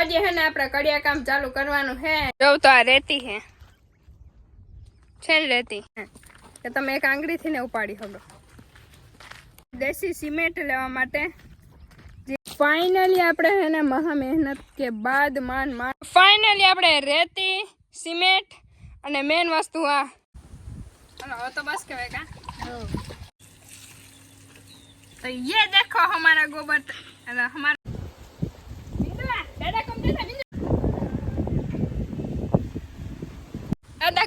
આજે है ना આપણે કડિયા કામ ચાલુ કરવાનું है। જો તો આ રેતી છે રેતી કે તમે એક આંગળી થી ને ઉપાડી શકો। દેશી સિમેન્ટ લેવા માટે फाइनली આપણે है ना મહા મહેનત के बाद मान फाइनली આપણે रेती सीमेंट અને मेन वस्तु आ हेलो तो बस के का तो ये देखो हमारा गोबर हमारा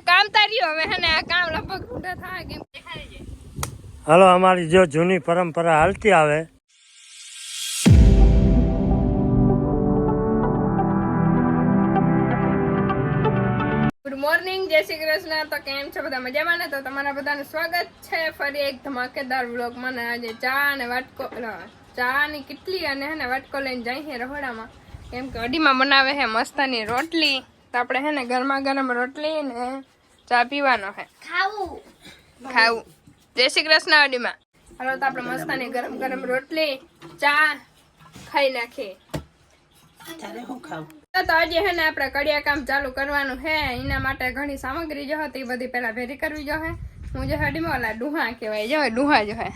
काम तारी હવે હે ને આ કામ લગભગ પૂરા થાય કેમ દેખાય છે। હાલો અમારી જો જૂની પરંપરા હાલતી આવે। ગુડ મોર્નિંગ, જય શ્રી કૃષ્ણ। તો કેમ છો બધા મજામાં ને? તો તમારા બધાનું સ્વાગત છે ફરી એક ધમાકેદાર વ્લોગમાં ને આજે ચા અને વાટકો ચા ની કેટલી અને હે ને વાટકો લઈને જઈ છે રહોડામાં કેમ કે અડીમાં બનાવે છે મસ્તાની રોટલી। તો આપણે હે ને ગરમા ગરમ રોટલી ને ચા પીવાનો છે ખાવું। જય શ્રી કૃષ્ણ અડીમાં। હાલો તો આપણે મસ્તાની ગરમ ગરમ રોટલી ચા ખાઈ નાખીએ। તો આજે હે ને આપણે કડિયા કામ ચાલુ કરવાનું છે। એના માટે ઘણી સામગ્રી જો હતી એ બધી પહેલા ભેરી કરવી જો છે। હું જે હડીમાં ઓલા ડુહા કહેવાય જો ડુહા જો છે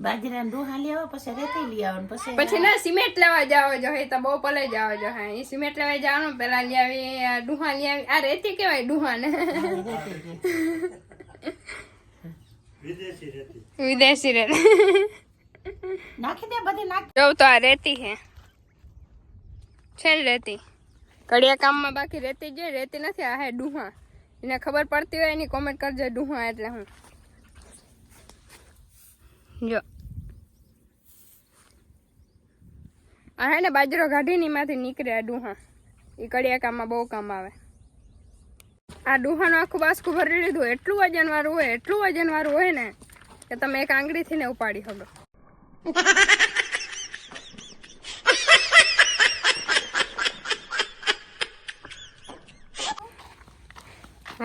બાજરાના ડુહા લેવા પછી રેતી લઈ આવવાનું પછી ના સિમેન્ટ લેવા જાવ જો હે તો બહુ પલે જાવ જો હે એ સિમેન્ટ લેવા જવાનું પેલા લઈ આવી આ ડુહા લઈ આવી આ રેતી કહેવાય ડુહા ને વિદેશી રેતી નાખી દે બધી નાખ જો તો આ રેતી છે રેતી કડિયા કામમાં બાકી રેતી જે રેતી નથી આ હે ડુહા। એને ખબર પડતી હોય એની કોમેન્ટ કરજો ડુહા એટલે હું જો આ હે ને બાજરો કાઢીને એમાંથી નીકળે આ ડુહા એ કડિયા કામમાં બહુ કામ આવે। આ ડુહાનું આખું બાસકું ભરી લીધું એટલું વજન વાળું હોય ને કે તમે એક આંગળીથી ને ઉપાડી શકો।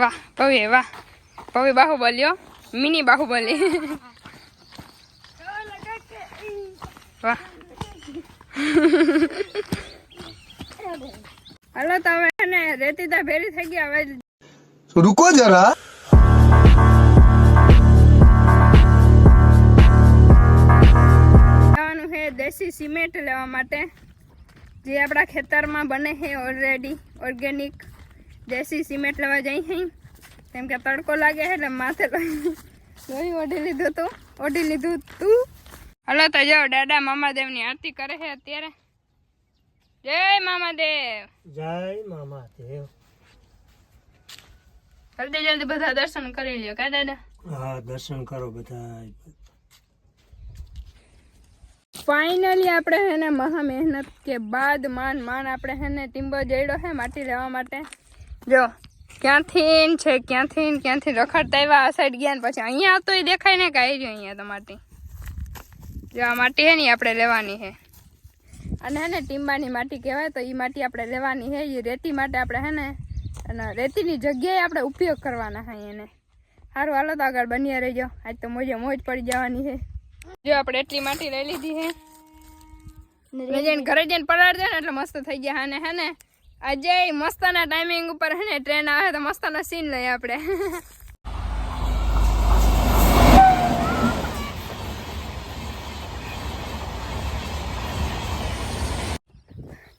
વાહ પવી બાહુબલી મિની બાહુબલી વાહ હાલો તો હવે ને રેતી તા ભેરી થઈ ગયા હવે रुको जरा લેવાનું છે દેશી સિમેન્ટ લેવા માટે જે આપણા ખેતરમાં બને છે ઓલરેડી ઓર્ગેનિક દેશી સિમેન્ટ લેવા જઈ છે કેમ કે તડકો લાગે છે એટલે માથે લોહી ઓઢી લીધું તું। હલો તો જાઓ દાદા મામાદેવની આરતી કરે છે અત્યારે। જય મામાદેવ। જય મામાદેવ। જલ્દી જલ્દી બધા દર્શન કરી લ્યો કા દાદા। હા દર્શન કરો બધા। फाइनली આપણે હે ને મહા મહેનત કે બાદ માન આપણે હે ને ટીમ્બો જડ્યો છે માટી લેવા માટે। જો ક્યાંથી રખડતા આવ્યા આ સાઈડ ગયા પછી અહીંયા તો દેખાય ને કાંઈ રહ્યું અહીંયા તો માટી જો આ માટી હે ને આપણે લેવાની છે અને હે ને ટીમ્બાની માટી કહેવાય તો એ માટી આપણે લેવાની છે। એ રેતી માટે આપણે હે ને અને રેતીની જગ્યાએ આપણે ઉપયોગ કરવાના છે એને। સારું હાલો તો આગળ બન્યા રહેજો આજ તો મોજ પડી જવાની છે। જો આપણે એટલી માટી લઈ લીધી છે ઘરે જઈને પલાળ દે ને એટલે મસ્ત થઈ ગયા। અને હે ને આજે મસ્તાના ટાઈમિંગ ઉપર હે ને ટ્રેન આવે તો મસ્તાનો સીન લઈએ આપણે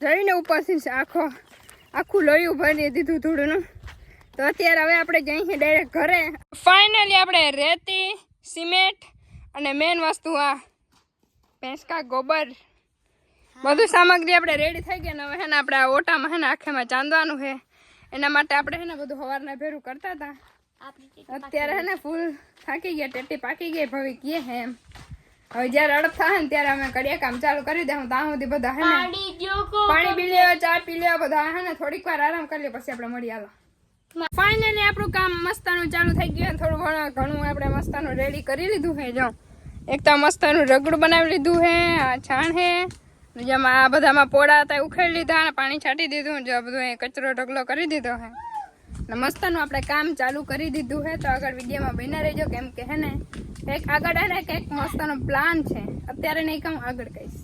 જઈને ઉપરથી આખું લોહી ભરી દીધું થોડું તો અત્યારે હવે આપણે જઈએ ડાયરેક્ટ ઘરે। ફાઇનલી આપણે રેતી સિમેન્ટ અને મેન વસ્તુ આ ભેંસકા ગોબર બધું સામગ્રી આપણે રેડી થઈ ગઈ ને હવે હે ને આપણે આ ઓટામાં હે ને આખેમાં ચાંદવાનું છે એના માટે આપણે હે ને બધું સવારના ભેરું કરતા હતા। અત્યારે હે ને ફૂલ થાકી ગયા ટેટી પાકી ગઈ ભવી કીએ હે એમ હવે જયારે અડપ થાય ને ત્યારે અમે કડિયા કામ ચાલુ કરી દઉં ત્યાં સુધી બધા હે ને પાણી પી લ્યો ચા પી લ્યો બધા હે ને થોડીક વાર આરામ કરી લ્યો પછી આપણે મળી આલો। ફાઇનલી આપણું કામ મસ્તાનું ચાલુ થઈ ગયું થોડું ઘણું આપણે મસ્તાનું રેડી કરી લીધું છે। જો એક તો મસ્તાનું રગડું બનાવી લીધું છે આ છાણ છે જેમાં આ બધામાં પોળા હતા ઉખેડી લીધા અને પાણી છાંટી દીધું જો બધું કચરો ઢગલો કરી દીધો છે ને મસ્તાનું આપણે કામ ચાલુ કરી દીધું છે। તો આગળ વિડીયોમાં બન્યા રહેજો કેમ કે હે ને કંઈક આગળ હે ને કંઈક મસ્તાનો પ્લાન છે અત્યારે નહીં કહું આગળ કહીશ।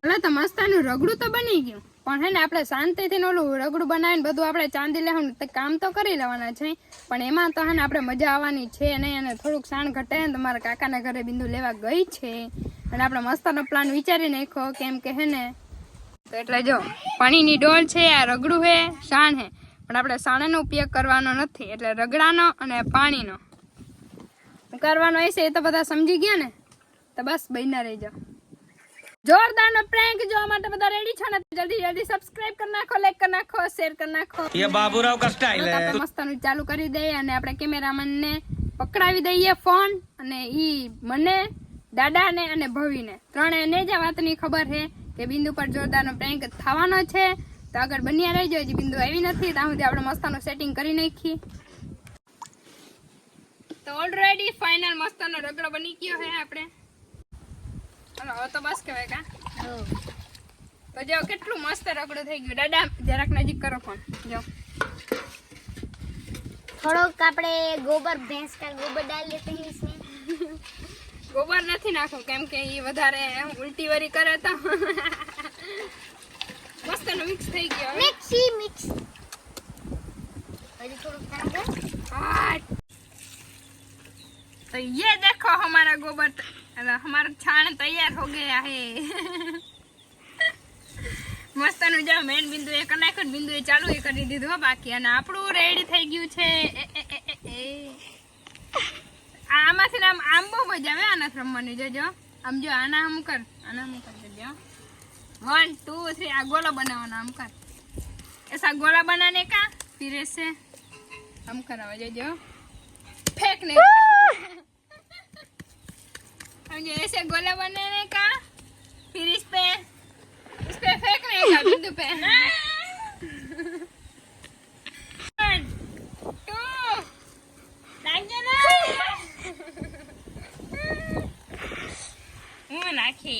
એટલે તો મસ્તાનું રગડું તો બની ગયું, પણ હે ને આપણે શાંતિથી ઓલું રગડું બનાવીને બધું આપણે ચાંદી લેવાનું તો કામ તો કરી લેવાના છે, પણ એમાં તો હે ને આપણે મજા આવવાની છે નહીં. અને થોડુંક સાણ ઘટે ને તમારા કાકાના ઘરે બિંદુ લેવા ગઈ છે અને આપણે મસ્તાનો પ્લાન વિચારી નાખ્યો, કેમ કે હે ને તો એટલે જો પાણીની ડોલ છે, આ રગડું છે, સાણ છે, પણ આપણે સાણનો ઉપયોગ કરવાનો નથી, એટલે રગડાનો અને પાણીનો કરવાનો હશે. એ તો બધા સમજી ગયા ને, તો બસ બહીના રહી જાઓ. જોરદારનો પ્રેન્ક જોવા માટે બધા રેડી છો ને? જલ્દી જલ્દી સબસ્ક્રાઇબ કરી નાખો, લાઈક કરી નાખો, શેર કરી નાખો. ये बाबूराव का स्टाइल है. આપણે મસ્તાનું ચાલુ કરી દઈએ અને આપણે કેમેરામેનને પકડાવી દઈએ ફોન, અને ઈ મને, દાદાને અને ભવીને ત્રણેયને જ આ વાતની ખબર છે કે બિંદુ પર જોરદારનો પ્રેન્ક થવાનો છે. તો આગળ બન્યા રહેજો. હજી બિંદુ આવી નથી, ત્યાં સુધી આપણે મસ્તાનું સેટિંગ કરી નાખીએ. તો ઓલરેડી ફાઇનલ મસ્તાનો રગડો બની ગયો છે આપણે. હવે તો બસ કહેવાય કા. તો જો કેટલું મસ્ત રગડું થઈ ગયું. દાદા જરાક નજીક કરો ફોન. જો થોડોક આપણે गोबर भैंस का गोबर डाल लेते हैं इसमें. ગોબર નથી નાખવું, કેમ કે એ વધારે ઉલટી વરી કરે તો મસ્ત મિક્સ થઈ ગયો. मिक्स अभी थोड़ा काम है. तो ये देखो हमारा गोबर, हमारा छान तैयार हो गया है. મસ્તનું જો મેન બિંદુ એ કનેક્ટ બિંદુ એ ચાલુ એ કરી દીધું હો બાકી, અને આપણું રેડી થઈ ગયું છે. આમાંથી આમ આમ બહુ મજા આવે આના રમવાની. જોજો આમ જો આના આમ કર, આના આમ કર દેજો. 1 2 3 આ ગોળો બનાવવાનો. આમ કર, ऐसा गोला बनाने का, फिर ऐसे हम करावा जो फेंकने हम जो ऐसे गोला बनाने का, फिर इस पे फेंकने का बिंदु पे. 1 2 नाखो ना હું નાખી.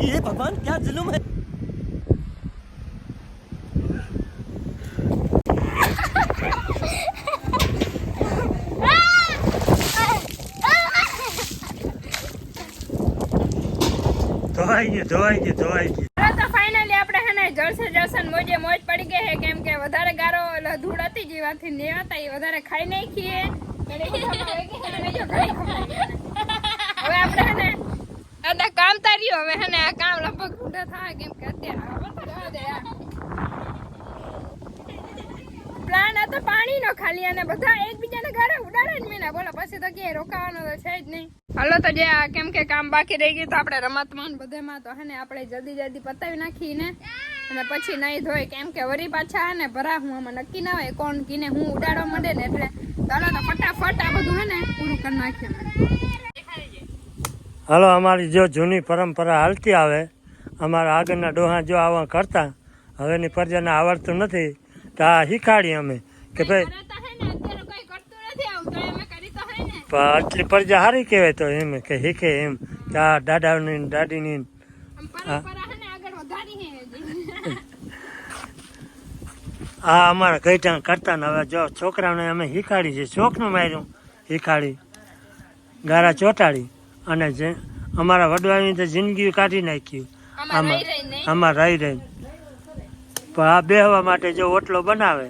ये भगवान क्या जुल्म है. ધોવાઈ ગયું. હવે તો ફાઇનલી આપણે હે ને જળસે જળસન મોજે મોજ પડી ગઈ છે, કેમ કે વધારે ગારો એટલે ધૂળ હતી જીવાથી ને હતા એ વધારે ખાઈ નાખીએ. હવે આપણે હે ને આ કામ તાર્યું. હવે હે ને આ કામ લગભગ પૂરા થાય, કેમ કે અત્યારે પ્લાન હતો પાણીનો ખાલી, અને બધા એકબીજાને ઘરે ઉડાડે જ મેના બોલો. પછી તો ક્યાંય રોકાવાનો તો છે જ નહીં. હાલો તો જે કેમ કે કામ બાકી રહી ગયું તો આપણે રમતમાં બધેમાં તો હે ને આપણે જલ્દી પતાવી નાખીને અને પછી નહીં ધોઈ, કેમ કે વરી પાછા હે ને ભરા હું આમાં નક્કી ના હોય કોણ કીને હું ઉડાડવા માંડે ને. એટલે ચાલો તો ફટાફટ આ બધું હે ને પૂરું કરી નાખીએ. હાલો, અમારી જો જૂની પરંપરા હાલતી આવે, અમારા આગળના ડોહા જો આવા કરતા, હવેની પ્રજાને આવડતું નથી તો આ શીખાડી અમે કે ભાઈ આટલી પ્રજા સારી કહેવાય તો એમ કે શીખે એમ કે આ દાદાની દાદીની આ અમારા ગઈઢા કરતા ને હવે જો છોકરાઓને અમે શીખાડી છે, શોખનું માર્યું શીખાડી, ગારા ચોટાડી અને જે અમારા વડવાની તો જિંદગી કાઢી નાખ્યું આમાં રહી પણ આ બેહવા માટે જો ઓટલો બનાવે,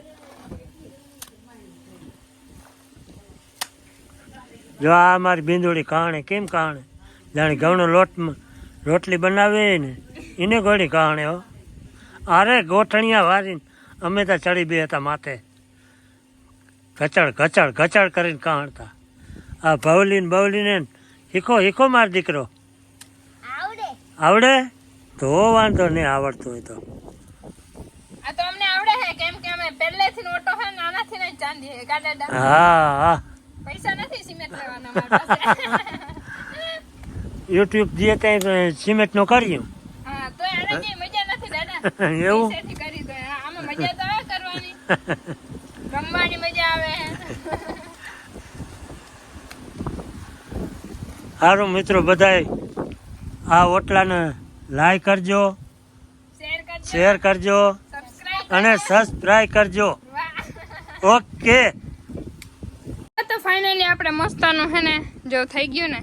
જો આ અમારી બિંદુડી કારણે કેમ કારણે જાણે ઘઉંનો લોટમાં રોટલી બનાવે ને એને ઘોડી કારણે હો. અરે ગોઠણિયા વારીને અમે તો ચડી બે હતા માથે, ઘચડ કરીને કાણતા. આ બવલીને હીખો માર દીકરો આવડે તો વાંધો નહીં, આવડતું હોય તો આ તો અમને આવડે છે, કેમ કે અમે પહેલેથી ઓટો હે નાનાથી ને ચાંદી હે ગાડા. હા પૈસા નથી સિમેન્ટ લેવાના મારા પાસે. યુટ્યુબ જે ત્યાં સિમેન્ટ નું કર્યું. હા તો આને જે મજા નથી દાદા. એવું પૈસેથી કરી દો. આમાં મજા તો આવે કરવાની, રમવાની મજા આવે. સારું મિત્રો, બધાય આ ઓટલાને લાઈક કરજો, શેર કરજો અને સબસ્ક્રાઇબ કરજો. ઓકે, તો ફાઇનલી આપણે મસ્તાનું હે ને જો થઈ ગયું ને,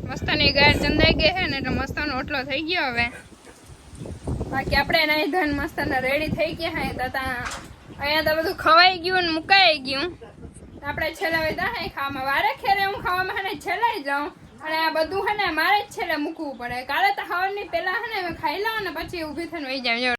મસ્તાની ગાય ચંદાઈ ગઈ છે ને એટલે મસ્તાનો ઓટલો થઈ ગયો. હવે બાકી આપણે નહીં ધન મસ્તાના રેડી થઈ ગયા હે તો અહીંયા તો બધું ખવાઈ ગયું ને મુકાઈ ગયું. આપણે છેલ્લા બધા હે ખાવામાં વારે ખેરે હું ખાવામાં હે ને છેલ્લા જાઉં, અને આ બધું હે ને મારે જ છેલ્લે મૂકવું પડે. કાલે તો ખાવાની પહેલા હે ને ખાઈ લઉં ને પછી ઊભી થઈને વહી જાવ.